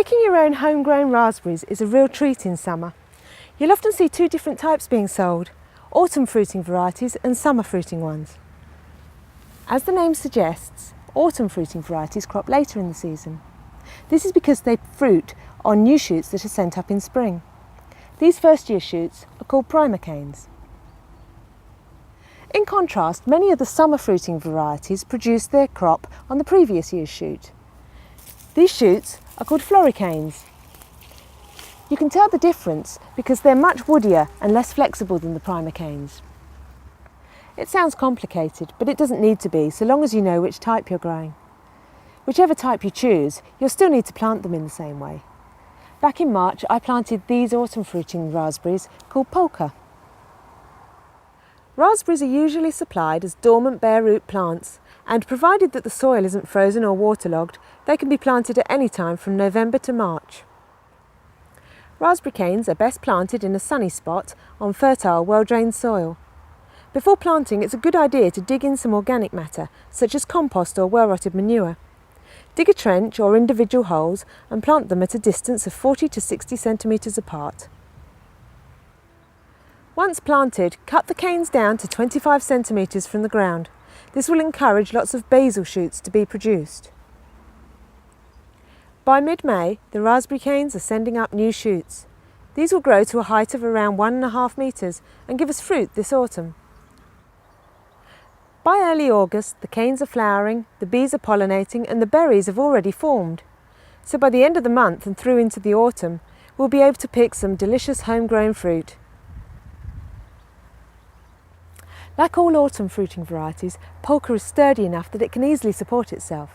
Picking your own homegrown raspberries is a real treat in summer. You'll often see two different types being sold, autumn fruiting varieties and summer fruiting ones. As the name suggests, autumn fruiting varieties crop later in the season. This is because they fruit on new shoots that are sent up in spring. These first year shoots are called primer canes. In contrast, many of the summer fruiting varieties produce their crop on the previous year's shoot. These shoots are called floricanes. You can tell the difference because they're much woodier and less flexible than the primer canes. It sounds complicated, but it doesn't need to be, so long as you know which type you're growing. Whichever type you choose, you'll still need to plant them in the same way. Back in March, I planted these autumn fruiting raspberries called polka. Raspberries are usually supplied as dormant bare root plants, and provided that the soil isn't frozen or waterlogged, they can be planted at any time from November to March. Raspberry canes are best planted in a sunny spot on fertile, well-drained soil. Before planting, it's a good idea to dig in some organic matter, such as compost or well-rotted manure. Dig a trench or individual holes and plant them at a distance of 40 to 60 centimetres apart. Once planted, cut the canes down to 25 centimetres from the ground. This will encourage lots of basal shoots to be produced. By mid-May, the raspberry canes are sending up new shoots. These will grow to a height of around 1.5 metres and give us fruit this autumn. By early August, the canes are flowering, the bees are pollinating and the berries have already formed. So by the end of the month and through into the autumn, we'll be able to pick some delicious homegrown fruit. Like all autumn fruiting varieties, polka is sturdy enough that it can easily support itself.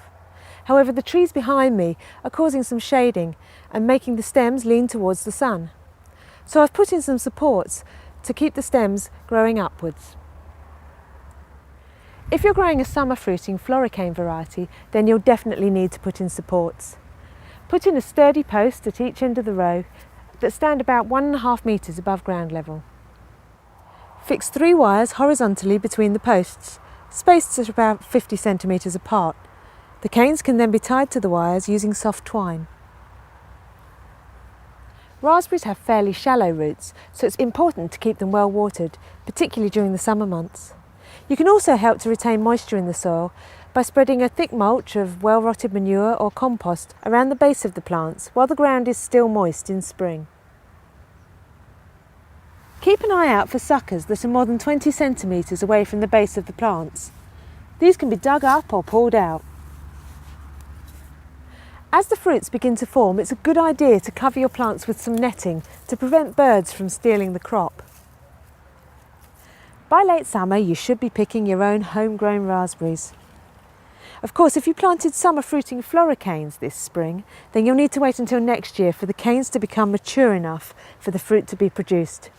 However, the trees behind me are causing some shading and making the stems lean towards the sun. So I've put in some supports to keep the stems growing upwards. If you're growing a summer fruiting floricane variety, then you'll definitely need to put in supports. Put in a sturdy post at each end of the row that stand about 1.5 metres above ground level. Fix 3 wires horizontally between the posts, spaced at about 50 centimetres apart. The canes can then be tied to the wires using soft twine. Raspberries have fairly shallow roots, so it's important to keep them well watered, particularly during the summer months. You can also help to retain moisture in the soil by spreading a thick mulch of well-rotted manure or compost around the base of the plants while the ground is still moist in spring. Keep an eye out for suckers that are more than 20 centimetres away from the base of the plants. These can be dug up or pulled out. As the fruits begin to form, it's a good idea to cover your plants with some netting to prevent birds from stealing the crop. By late summer, you should be picking your own homegrown raspberries. Of course, if you planted summer fruiting floricanes this spring, then you'll need to wait until next year for the canes to become mature enough for the fruit to be produced.